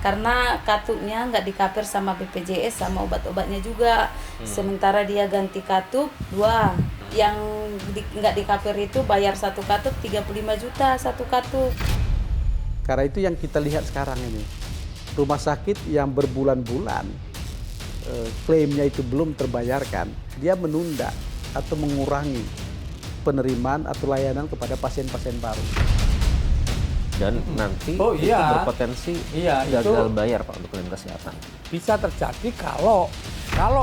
karena kartunya nggak dikapir sama BPJS sama obat-obatnya juga. Sementara dia ganti kartu 2, yang nggak dikapir itu bayar satu kartu 35 juta satu kartu. Karena itu yang kita lihat sekarang ini, rumah sakit yang berbulan-bulan klaimnya itu belum terbayarkan, dia menunda atau mengurangi penerimaan atau layanan kepada pasien-pasien baru. Dan nanti itu berpotensi gagal bayar Pak untuk klaim kesehatan. Bisa terjadi kalau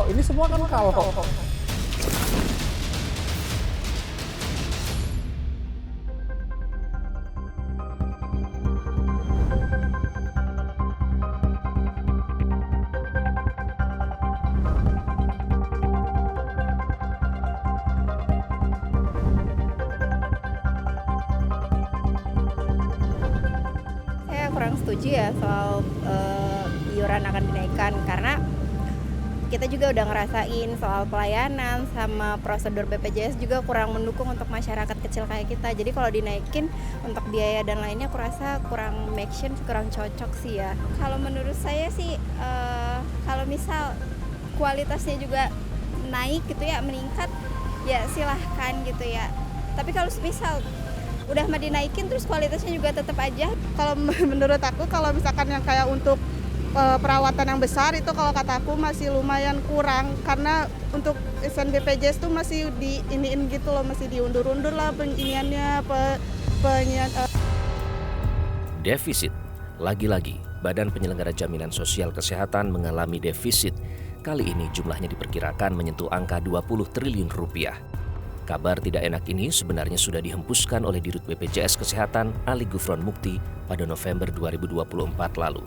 ini semua kan kalau. Kurang setuju ya soal iuran akan dinaikkan, karena kita juga udah ngerasain soal pelayanan sama prosedur BPJS juga kurang mendukung untuk masyarakat kecil kayak kita. Jadi kalau dinaikin untuk biaya dan lainnya aku rasa kurang make sense, kurang cocok sih ya. Kalau menurut saya sih kalau misal kualitasnya juga naik gitu ya, meningkat ya silahkan gitu ya. Tapi kalau misal udah mah dinaikin terus kualitasnya juga tetap aja. Kalau menurut aku kalau misalkan yang kayak untuk perawatan yang besar itu kalau kata aku masih lumayan kurang, karena untuk isen BPJS tuh masih diiniin gitu loh, masih diundur-undur lah penginiannya Defisit. Lagi-lagi, Badan Penyelenggara Jaminan Sosial Kesehatan mengalami defisit. Kali ini jumlahnya diperkirakan menyentuh angka 20 triliun rupiah. Kabar tidak enak ini sebenarnya sudah dihempuskan oleh Dirut BPJS Kesehatan Ali Gufron Mukti pada November 2024 lalu.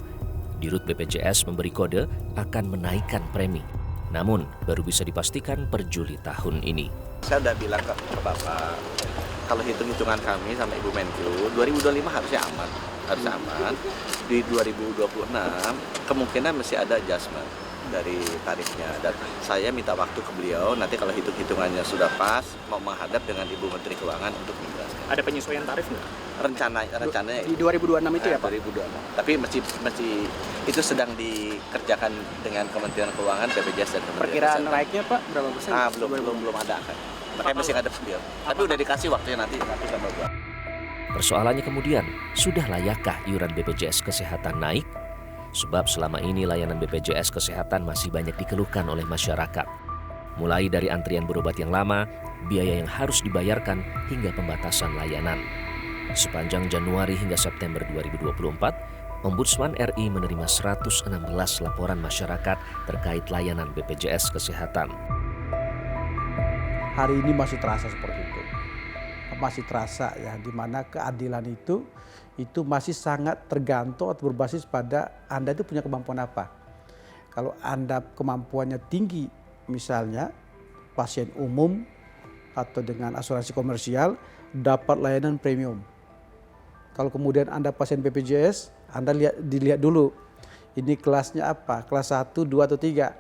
Dirut BPJS memberi kode akan menaikkan premi. Namun, baru bisa dipastikan per Juli tahun ini. Saya udah bilang ke Bapak, kalau hitung-hitungan kami sama Ibu Menkyu, 2025 harusnya aman. Di 2026 kemungkinan masih ada adjustment dari tarifnya, dan saya minta waktu ke beliau nanti kalau hitung-hitungannya sudah pas mau menghadap dengan Ibu Menteri Keuangan untuk menjelaskan. Ada penyesuaian tarif nggak? Rencananya di 2026 itu ya Pak? 2026. Tapi masih itu sedang dikerjakan dengan Kementerian Keuangan, BPJS dan Kementerian Perkiraan Kesehatan. naiknya Pak berapa persen? Belum ada kan. Makanya masih ngadep beliau. Tapi udah dikasih waktunya nanti sama gua. Persoalannya kemudian, sudah layakkah iuran BPJS Kesehatan naik? Sebab selama ini layanan BPJS Kesehatan masih banyak dikeluhkan oleh masyarakat. Mulai dari antrian berobat yang lama, biaya yang harus dibayarkan, hingga pembatasan layanan. Sepanjang Januari hingga September 2024, Ombudsman RI menerima 116 laporan masyarakat terkait layanan BPJS Kesehatan. Hari ini masih terasa seperti itu. Masih terasa ya, di mana keadilan itu masih sangat tergantung atau berbasis pada Anda itu punya kemampuan apa. Kalau Anda kemampuannya tinggi, misalnya pasien umum atau dengan asuransi komersial, dapat layanan premium. Kalau kemudian Anda pasien BPJS, Anda dilihat dulu, ini kelasnya apa, kelas 1, 2, atau 3.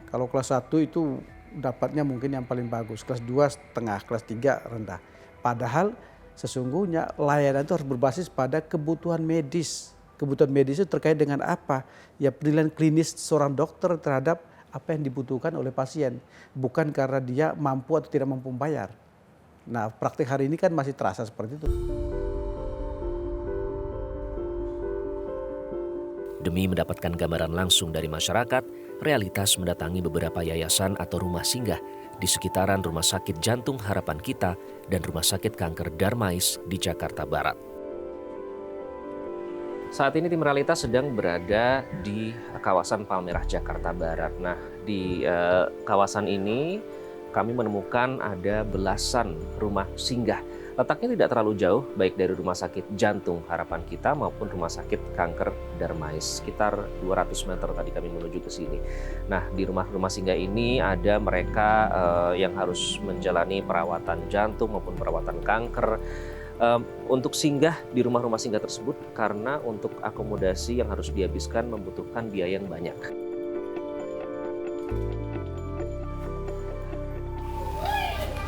Kalau kelas 1 itu dapatnya mungkin yang paling bagus, kelas 2 setengah, kelas 3 rendah. Padahal sesungguhnya layanan itu harus berbasis pada kebutuhan medis. Kebutuhan medis itu terkait dengan apa? Ya penilaian klinis seorang dokter terhadap apa yang dibutuhkan oleh pasien. Bukan karena dia mampu atau tidak mampu membayar. Nah praktik hari ini kan masih terasa seperti itu. Demi mendapatkan gambaran langsung dari masyarakat, realitas mendatangi beberapa yayasan atau rumah singgah di sekitaran Rumah Sakit Jantung Harapan Kita dan Rumah Sakit Kanker Darmais di Jakarta Barat. Saat ini tim realitas sedang berada di kawasan Palmerah, Jakarta Barat. Nah, di kawasan ini kami menemukan ada belasan rumah singgah. Letaknya tidak terlalu jauh, baik dari Rumah Sakit Jantung Harapan Kita maupun Rumah Sakit Kanker Darmais. Sekitar 200 meter tadi kami menuju ke sini. Nah, di rumah-rumah singgah ini ada mereka yang harus menjalani perawatan jantung maupun perawatan kanker. Untuk singgah di rumah-rumah singgah tersebut karena untuk akomodasi yang harus dihabiskan membutuhkan biaya yang banyak.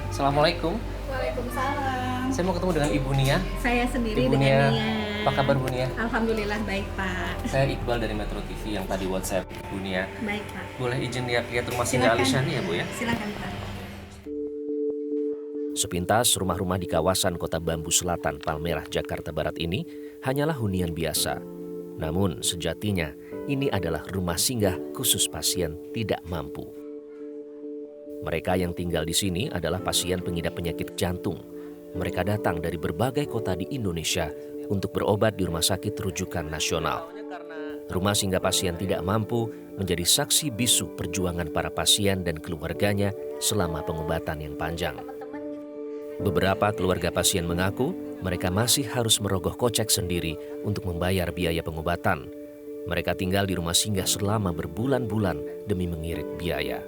Assalamualaikum. Waalaikumsalam. Saya mau ketemu dengan Ibu Nia. Saya sendiri Ibu dengan Nia. Nia. Apa kabar Bu Nia? Alhamdulillah baik Pak. Saya Iqbal dari Metro TV yang tadi WhatsApp Bu Nia. Baik Pak. Boleh izin lihat rumah singgah Alisha nih ya Bu ya? Silakan Pak. Sepintas rumah-rumah di kawasan Kota Bambu Selatan, Palmerah, Jakarta Barat ini hanyalah hunian biasa. Namun sejatinya ini adalah rumah singgah khusus pasien tidak mampu. Mereka yang tinggal di sini adalah pasien pengidap penyakit jantung. Mereka datang dari berbagai kota di Indonesia untuk berobat di rumah sakit rujukan nasional. Rumah singgah pasien tidak mampu menjadi saksi bisu perjuangan para pasien dan keluarganya selama pengobatan yang panjang. Beberapa keluarga pasien mengaku mereka masih harus merogoh kocek sendiri untuk membayar biaya pengobatan. Mereka tinggal di rumah singgah selama berbulan-bulan demi mengirit biaya.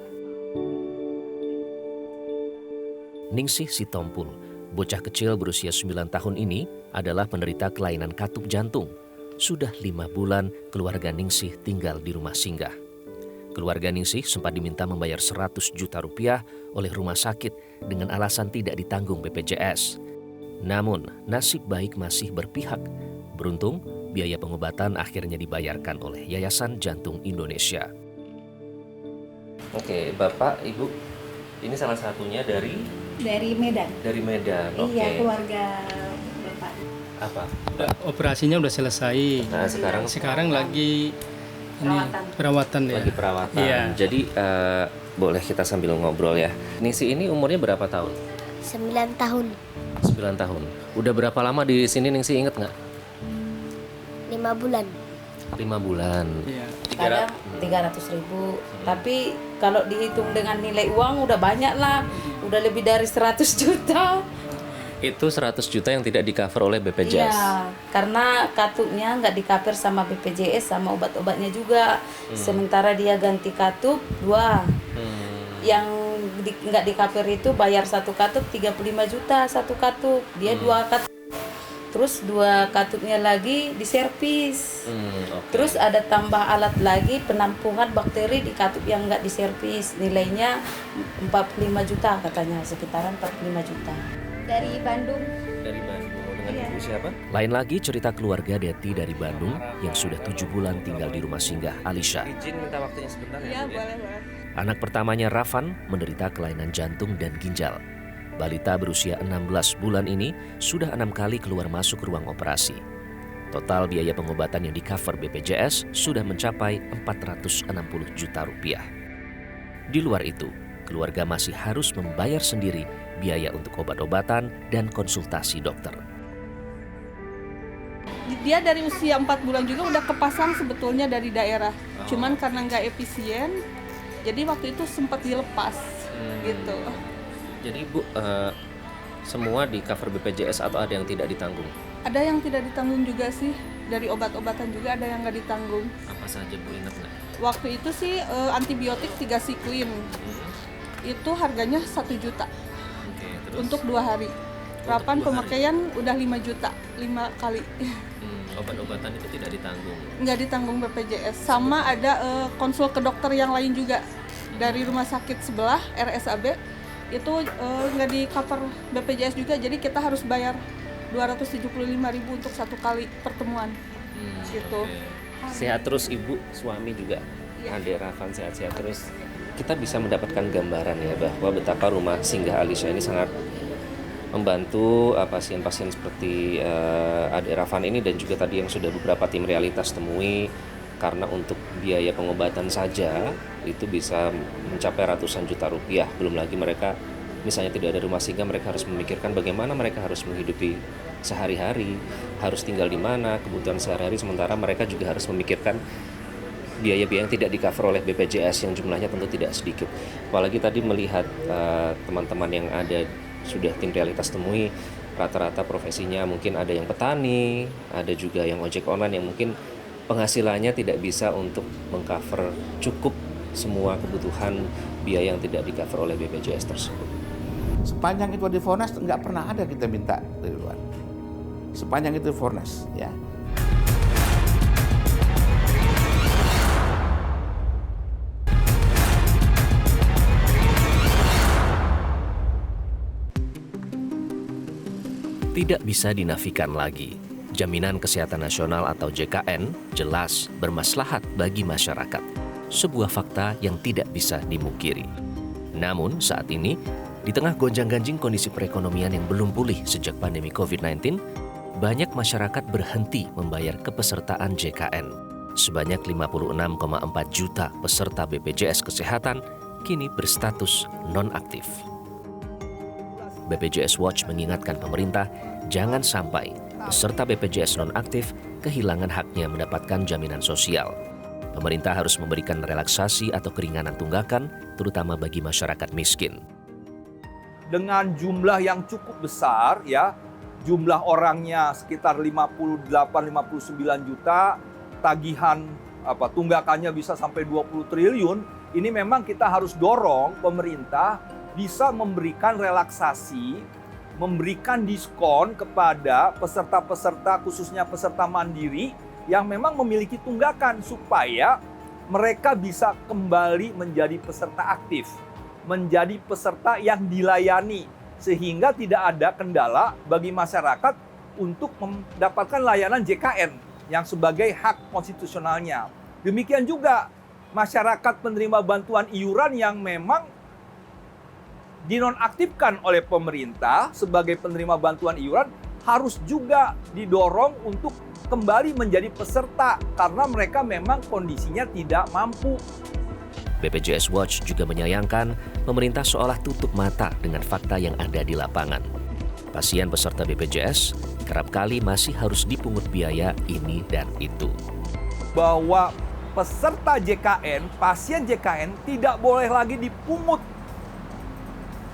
Ningsih Sitompul, bocah kecil berusia 9 tahun ini adalah penderita kelainan katup jantung. Sudah 5 bulan keluarga Ningsih tinggal di rumah singgah. Keluarga Ningsih sempat diminta membayar 100 juta rupiah oleh rumah sakit dengan alasan tidak ditanggung BPJS. Namun, nasib baik masih berpihak. Beruntung, biaya pengobatan akhirnya dibayarkan oleh Yayasan Jantung Indonesia. Oke, Bapak, Ibu, ini salah satunya dari Medan. Dari Medan. Oke. Iya, keluarga Bapak. Apa? Operasinya udah selesai. Nah, sekarang lagi perawatan ya. Lagi perawatan. Iya. Jadi boleh kita sambil ngobrol ya. Nisi ini umurnya berapa tahun? 9 tahun. 9 tahun. Udah berapa lama di sini Ningsih inget nggak? 5 bulan. 5 bulan. Iya. Kadang 300.000, tapi kalau dihitung dengan nilai uang udah banyak lah, udah lebih dari 100 juta. Itu 100 juta yang tidak di-cover oleh BPJS. Iya, karena katupnya nggak di-cover sama BPJS sama obat-obatnya juga. Sementara dia ganti katup 2. Yang nggak di-cover itu bayar 1 katup 35 juta 1 katup. Dia 2 katup. Terus 2 katupnya lagi diservis. Okay. Terus ada tambah alat lagi penampungan bakteri di katup yang nggak diservis. Nilainya 45 juta katanya, sekitaran 45 juta. Dari Bandung. Dari Bandung. Dengan ibu siapa? Lain lagi cerita keluarga Deti dari Bandung yang sudah 7 bulan tinggal di rumah singgah Alisha. Izin minta waktunya sebentar ya. Iya, boleh. Anak pertamanya Rafan menderita kelainan jantung dan ginjal. Balita berusia 16 bulan ini sudah 6 kali keluar masuk ruang operasi. Total biaya pengobatan yang di-cover BPJS sudah mencapai 460 juta rupiah. Di luar itu, keluarga masih harus membayar sendiri biaya untuk obat-obatan dan konsultasi dokter. Dia dari usia 4 bulan juga udah kepasang sebetulnya dari daerah. Cuman karena nggak efisien, jadi waktu itu sempat dilepas gitu. Jadi Bu, semua di-cover BPJS atau ada yang tidak ditanggung? Ada yang tidak ditanggung juga sih, dari obat-obatan juga ada yang nggak ditanggung. Apa saja Bu, ingat nggak? Waktu itu sih antibiotik 3 siklin, itu harganya 1 juta. Terus? Untuk 2 hari. Rapan pemakaian udah 5 juta, 5 kali. Obat-obatan itu tidak ditanggung? Nggak ditanggung BPJS. Sama ada konsul ke dokter yang lain juga. Dari rumah sakit sebelah, RSAB, itu nggak di cover BPJS juga. Jadi kita harus bayar 275.000 untuk 1 kali pertemuan. Gitu. Okay. Sehat terus Ibu, suami juga. Ade Rafan sehat-sehat terus. Kita bisa mendapatkan gambaran ya bahwa betapa rumah singgah Alisha ini sangat membantu pasien-pasien seperti Ade Rafan ini dan juga tadi yang sudah beberapa tim realitas temui, karena untuk biaya pengobatan saja itu bisa mencapai ratusan juta rupiah. Belum lagi mereka misalnya tidak ada rumah singgah, mereka harus memikirkan bagaimana mereka harus menghidupi sehari-hari, harus tinggal di mana, kebutuhan sehari-hari, sementara mereka juga harus memikirkan biaya-biaya yang tidak di-cover oleh BPJS yang jumlahnya tentu tidak sedikit. Apalagi tadi melihat teman-teman yang ada sudah tim realitas temui, rata-rata profesinya mungkin ada yang petani, ada juga yang ojek online yang mungkin penghasilannya tidak bisa untuk meng-cover cukup semua kebutuhan biaya yang tidak di-cover oleh BPJS tersebut. Sepanjang itu di Fornas nggak pernah ada kita minta dari luar. Sepanjang itu Fornas ya. Tidak bisa dinafikan lagi, Jaminan Kesehatan Nasional atau JKN jelas bermaslahat bagi masyarakat. Sebuah fakta yang tidak bisa dimungkiri. Namun saat ini, di tengah gonjang-ganjing kondisi perekonomian yang belum pulih sejak pandemi COVID-19, banyak masyarakat berhenti membayar kepesertaan JKN. Sebanyak 56,4 juta peserta BPJS Kesehatan kini berstatus non-aktif. BPJS Watch mengingatkan pemerintah jangan sampai peserta BPJS non-aktif kehilangan haknya mendapatkan jaminan sosial. Pemerintah harus memberikan relaksasi atau keringanan tunggakan, terutama bagi masyarakat miskin. Dengan jumlah yang cukup besar, ya, jumlah orangnya sekitar 58-59 juta, tagihan tunggakannya bisa sampai 20 triliun, ini memang kita harus dorong pemerintah bisa memberikan relaksasi, memberikan diskon kepada peserta-peserta, khususnya peserta mandiri yang memang memiliki tunggakan supaya mereka bisa kembali menjadi peserta aktif, menjadi peserta yang dilayani sehingga tidak ada kendala bagi masyarakat untuk mendapatkan layanan JKN yang sebagai hak konstitusionalnya. Demikian juga masyarakat penerima bantuan iuran yang memang dinonaktifkan oleh pemerintah sebagai penerima bantuan iuran harus juga didorong untuk kembali menjadi peserta karena mereka memang kondisinya tidak mampu. BPJS Watch juga menyayangkan pemerintah seolah tutup mata dengan fakta yang ada di lapangan. Pasien peserta BPJS kerap kali masih harus dipungut biaya ini dan itu. Bahwa peserta JKN, pasien JKN tidak boleh lagi dipungut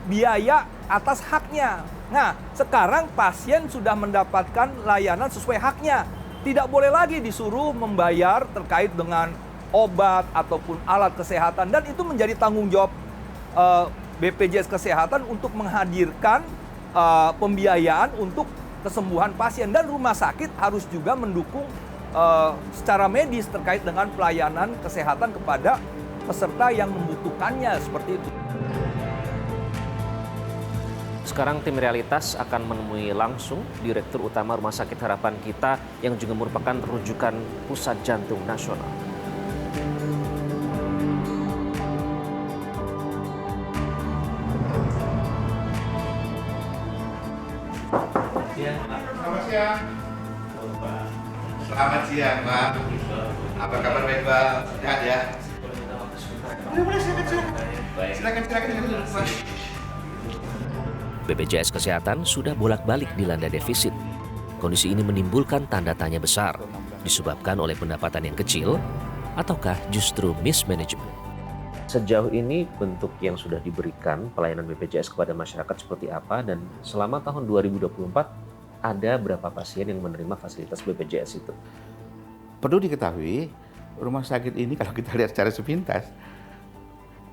biaya atas haknya. Nah, sekarang pasien sudah mendapatkan layanan sesuai haknya. Tidak boleh lagi disuruh membayar terkait dengan obat ataupun alat kesehatan. Dan itu menjadi tanggung jawab BPJS Kesehatan untuk menghadirkan pembiayaan untuk kesembuhan pasien. Dan rumah sakit harus juga mendukung secara medis terkait dengan pelayanan kesehatan kepada peserta yang membutuhkannya seperti itu. Sekarang tim Realitas akan menemui langsung Direktur Utama Rumah Sakit Harapan Kita yang juga merupakan rujukan Pusat Jantung Nasional. Selamat siang. Selamat siang, Pak. Apa kabar baik, Pak? Sehat ya? Boleh, silakan. Silakan. BPJS Kesehatan sudah bolak-balik dilanda defisit. Kondisi ini menimbulkan tanda tanya besar, disebabkan oleh pendapatan yang kecil, ataukah justru mismanagement? Sejauh ini bentuk yang sudah diberikan pelayanan BPJS kepada masyarakat seperti apa, dan selama tahun 2024 ada berapa pasien yang menerima fasilitas BPJS itu? Perlu diketahui, rumah sakit ini kalau kita lihat secara sepintas,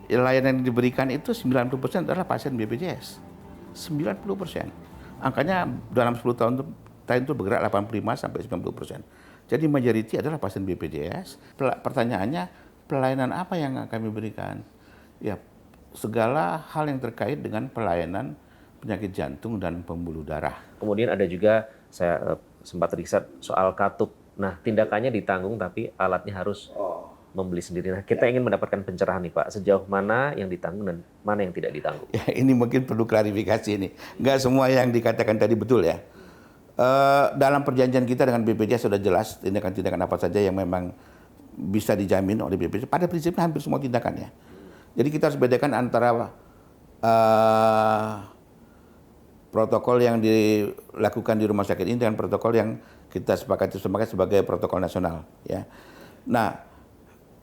layanan yang diberikan itu 90% adalah pasien BPJS. 90%. Angkanya dalam 10 tahun itu bergerak 85 sampai 90%. Jadi majority adalah pasien BPJS. Pertanyaannya, pelayanan apa yang kami berikan? Ya, segala hal yang terkait dengan pelayanan penyakit jantung dan pembuluh darah. Kemudian ada juga, saya sempat riset soal katup. Nah, tindakannya ditanggung tapi alatnya harus membeli sendiri. Nah, kita ingin mendapatkan pencerahan nih Pak, sejauh mana yang ditanggung dan mana yang tidak ditanggung. Ya, ini mungkin perlu klarifikasi nih. Nggak semua yang dikatakan tadi betul ya. Dalam perjanjian kita dengan BPJS sudah jelas tindakan-tindakan apa saja yang memang bisa dijamin oleh BPJS. Pada prinsipnya hampir semua tindakannya. Jadi kita harus bedakan antara protokol yang dilakukan di rumah sakit ini dengan protokol yang kita sepakati sebagai protokol nasional. Ya. Nah,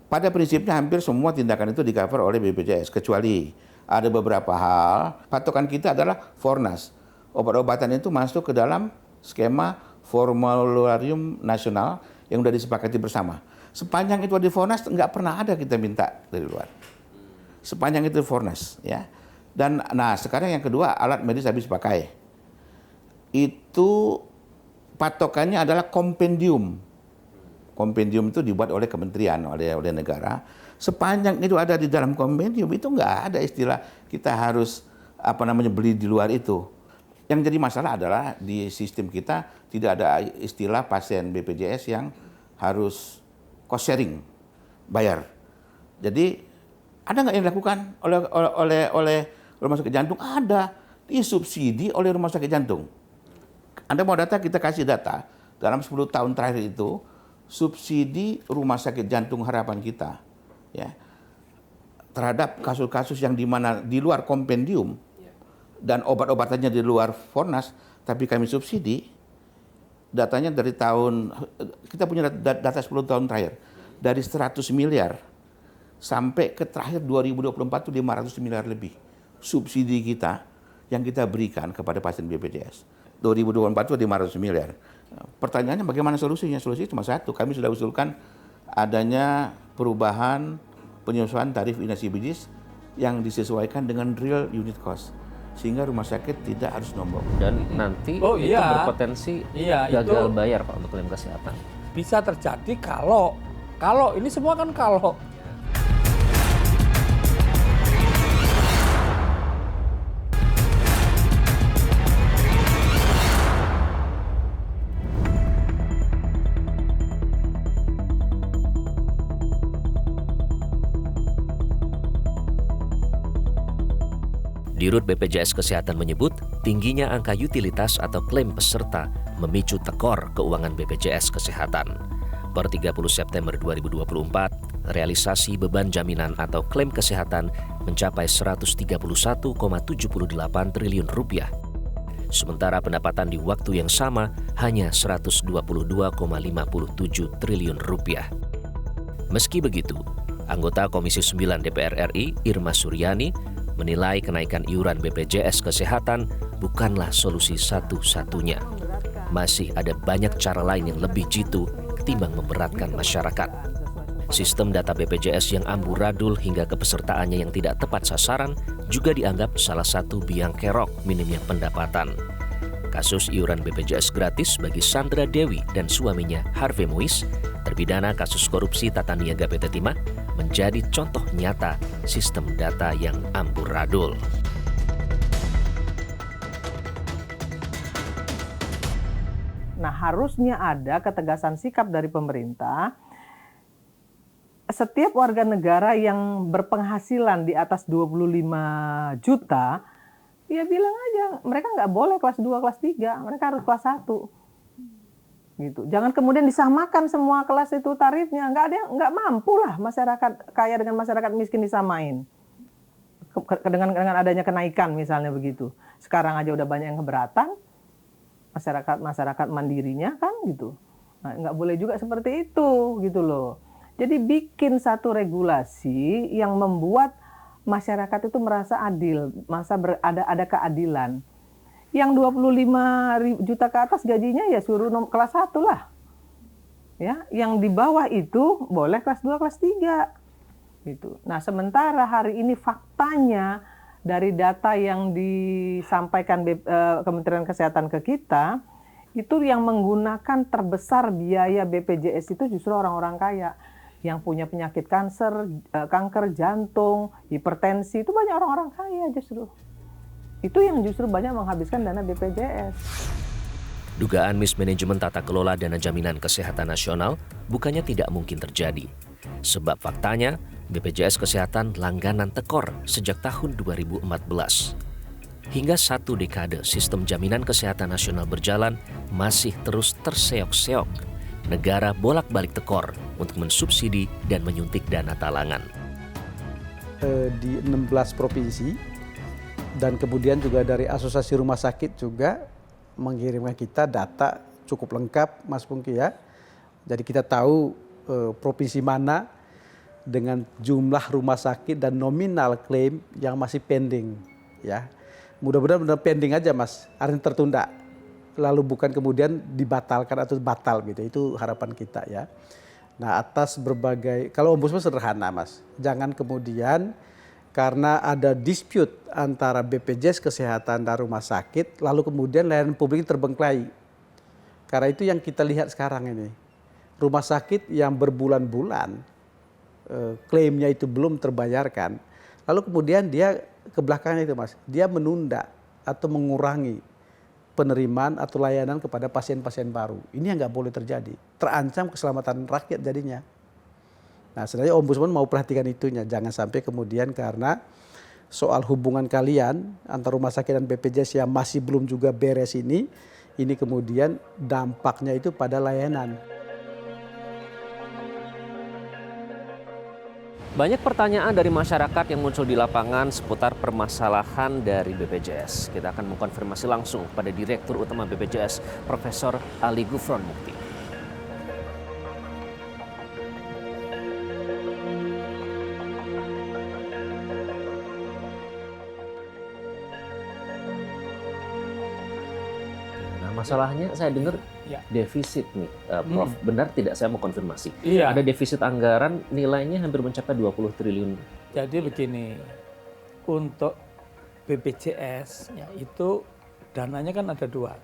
pada prinsipnya hampir semua tindakan itu di-cover oleh BPJS, kecuali ada beberapa hal. Patokan kita adalah Fornas. Obat-obatan itu masuk ke dalam skema formularium nasional yang sudah disepakati bersama. Sepanjang itu di Fornas, nggak pernah ada kita minta dari luar. Sepanjang itu Fornas. Ya. Dan nah sekarang yang kedua, alat medis habis pakai. Itu patokannya adalah kompendium. Kompendium itu dibuat oleh kementerian, oleh negara. Sepanjang itu ada di dalam kompendium, itu nggak ada istilah kita harus beli di luar itu. Yang jadi masalah adalah di sistem kita tidak ada istilah pasien BPJS yang harus cost sharing, bayar. Jadi ada nggak yang dilakukan oleh rumah sakit jantung? Ada, disubsidi oleh rumah sakit jantung. Anda mau data, kita kasih data. Dalam 10 tahun terakhir itu, subsidi rumah sakit jantung harapan kita, ya, terhadap kasus-kasus yang di luar kompendium dan obat-obatannya di luar Fornas, tapi kami subsidi, datanya dari tahun, kita punya data 10 tahun terakhir, dari 100 miliar sampai ke terakhir 2024 itu 500 miliar lebih subsidi kita yang kita berikan kepada pasien BPJS. 2024 itu 500 miliar. Pertanyaannya bagaimana solusinya? Solusinya cuma satu, kami sudah usulkan adanya perubahan penyesuaian tarif inasi bijis yang disesuaikan dengan real unit cost, sehingga rumah sakit tidak harus nombok. Dan nanti itu berpotensi gagal bayar Pak untuk klaim kesehatan. Bisa terjadi kalau ini semua kan kalau. Dirut BPJS Kesehatan menyebut, tingginya angka utilitas atau klaim peserta memicu tekor keuangan BPJS Kesehatan. Per 30 September 2024, realisasi beban jaminan atau klaim kesehatan mencapai 131,78 triliun rupiah. Sementara pendapatan di waktu yang sama hanya 122,57 triliun rupiah. Meski begitu, anggota Komisi 9 DPR RI, Irma Suryani, menilai kenaikan iuran BPJS Kesehatan bukanlah solusi satu-satunya. Masih ada banyak cara lain yang lebih jitu ketimbang memberatkan masyarakat. Sistem data BPJS yang amburadul hingga kepesertaannya yang tidak tepat sasaran juga dianggap salah satu biang kerok minimnya pendapatan. Kasus iuran BPJS gratis bagi Sandra Dewi dan suaminya Harvey Muiz, terpidana kasus korupsi tata niaga PT Timah, menjadi contoh nyata sistem data yang amburadul. Nah, harusnya ada ketegasan sikap dari pemerintah. Setiap warga negara yang berpenghasilan di atas 25 juta, ya bilang aja, mereka nggak boleh kelas 2, kelas 3, mereka harus kelas 1. Gitu. Jangan kemudian disamakan semua kelas itu tarifnya, nggak mampu lah masyarakat kaya dengan masyarakat miskin disamain. Dengan adanya kenaikan misalnya begitu. Sekarang aja udah banyak yang keberatan, masyarakat mandirinya kan gitu. Nah, nggak boleh juga seperti itu gitu loh. Jadi bikin satu regulasi yang membuat masyarakat itu merasa adil, ada keadilan. Yang 25 juta ke atas gajinya ya suruh kelas 1 lah. Ya, yang di bawah itu boleh kelas 2, kelas 3. Gitu. Nah, sementara hari ini faktanya dari data yang disampaikan Kementerian Kesehatan ke kita, itu yang menggunakan terbesar biaya BPJS itu justru orang-orang kaya. Yang punya penyakit kanker jantung, hipertensi, itu banyak orang-orang kaya justru. Itu yang justru banyak menghabiskan dana BPJS. Dugaan mismanajemen tata kelola dana jaminan kesehatan nasional bukannya tidak mungkin terjadi. Sebab faktanya, BPJS Kesehatan langganan tekor sejak tahun 2014. Hingga 1 dekade sistem jaminan kesehatan nasional berjalan masih terus terseok-seok. Negara bolak-balik tekor untuk mensubsidi dan menyuntik dana talangan. Di 16 provinsi, dan kemudian juga dari Asosiasi Rumah Sakit juga mengirimkan kita data cukup lengkap, Mas Pungki ya. Jadi kita tahu provinsi mana dengan jumlah rumah sakit dan nominal klaim yang masih pending ya. Mudah-mudahan benar pending aja Mas, artinya tertunda. Lalu bukan kemudian dibatalkan atau batal gitu. Itu harapan kita ya. Nah, atas berbagai, kalau ombudsman sederhana Mas. Jangan kemudian karena ada dispute antara BPJS Kesehatan dan rumah sakit, lalu kemudian layanan publik terbengkelai. Karena itu yang kita lihat sekarang ini. Rumah sakit yang berbulan-bulan klaimnya itu belum terbayarkan. Lalu kemudian dia ke belakangnya itu Mas, dia menunda atau mengurangi penerimaan atau layanan kepada pasien-pasien baru. Ini yang nggak boleh terjadi. Terancam keselamatan rakyat jadinya. Nah, sebenarnya Ombudsman mau perhatikan itunya. Jangan sampai kemudian karena soal hubungan kalian antara rumah sakit dan BPJS yang masih belum juga beres ini kemudian dampaknya itu pada layanan. Banyak pertanyaan dari masyarakat yang muncul di lapangan seputar permasalahan dari BPJS. Kita akan mengkonfirmasi langsung pada Direktur Utama BPJS, Profesor Ali Gufron Mukti. Nah, masalahnya saya dengar defisit nih, Prof. Benar tidak? Saya mau konfirmasi. Iya. Ada defisit anggaran nilainya hampir mencapai 20 triliun. Jadi begini, untuk BPJS ya, itu dananya kan ada dua.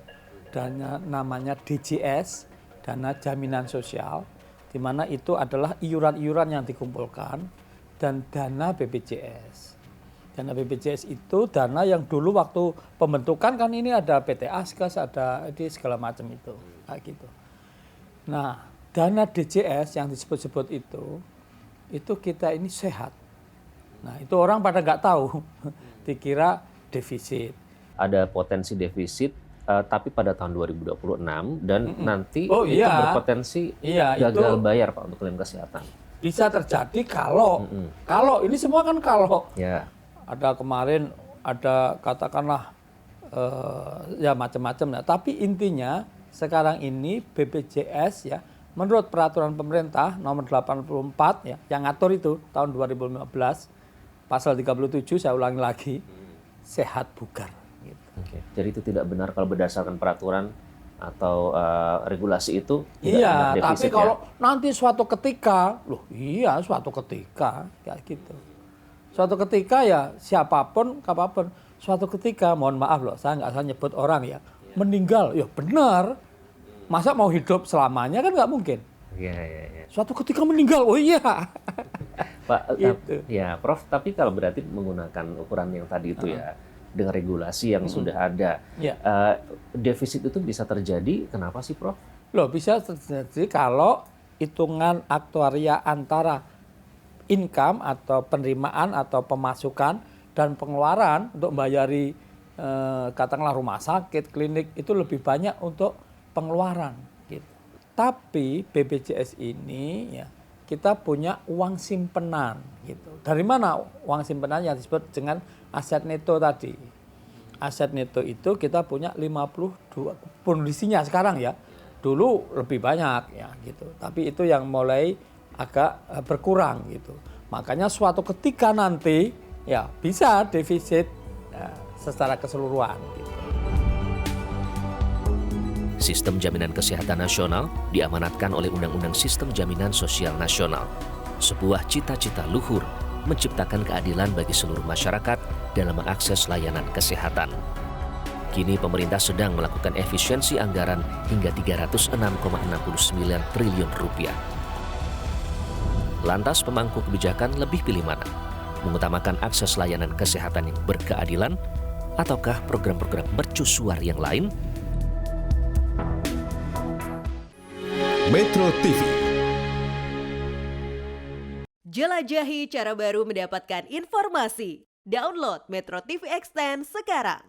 Dana namanya DJS, dana jaminan sosial, di mana itu adalah iuran-iuran yang dikumpulkan, dan dana BPJS. Dana BPJS itu dana yang dulu waktu pembentukan kan ini ada PT Askas, ada di segala macam itu, kayak gitu. Nah, dana DJS yang disebut-sebut itu kita ini sehat. Nah, itu orang pada nggak tahu, dikira defisit. Ada potensi defisit, tapi pada tahun 2026 dan nanti itu berpotensi gagal bayar Pak untuk klaim kesehatan. Bisa terjadi kalau ini semua kan kalau. Ya. Ada kemarin ada katakanlah ya macam-macam. Nah, tapi intinya sekarang ini BPJS ya menurut peraturan pemerintah nomor 84 ya yang ngatur itu tahun 2015 pasal 37 saya ulangi lagi sehat bugar. Gitu. Oke. Jadi itu tidak benar kalau berdasarkan peraturan atau regulasi itu. Iya, tapi kalau nanti suatu ketika, suatu ketika kayak gitu. Suatu ketika ya siapapun, kapanpun, suatu ketika mohon maaf loh, saya nggak usah nyebut orang ya, meninggal, ya benar. Masa mau hidup selamanya kan nggak mungkin. Iya. Suatu ketika meninggal, oh iya. Pak, gitu. Ya Prof, tapi kalau berarti menggunakan ukuran yang tadi itu ya, dengan regulasi yang sudah ada, defisit itu bisa terjadi, kenapa sih Prof? Loh bisa terjadi kalau hitungan aktuaria antara income atau penerimaan atau pemasukan dan pengeluaran untuk membayari katakanlah rumah sakit, klinik itu lebih banyak untuk pengeluaran gitu. Tapi BPJS ini ya kita punya uang simpenan gitu. Dari mana uang simpenan yang disebut dengan aset neto tadi? Aset neto itu kita punya 52 kondisinya sekarang ya. Dulu lebih banyak ya gitu. Tapi itu yang mulai agak berkurang gitu. Makanya suatu ketika nanti ya bisa defisit secara keseluruhan gitu. Sistem Jaminan Kesehatan Nasional diamanatkan oleh Undang-Undang Sistem Jaminan Sosial Nasional, sebuah cita-cita luhur menciptakan keadilan bagi seluruh masyarakat dalam mengakses layanan kesehatan. Kini pemerintah sedang melakukan efisiensi anggaran hingga 306,69 triliun rupiah. Lantas pemangku kebijakan lebih pilih mana? Mengutamakan akses layanan kesehatan yang berkeadilan ataukah program-program mercusuar yang lain? Metro TV. Jelajahi cara baru mendapatkan informasi. Download Metro TV Extend sekarang.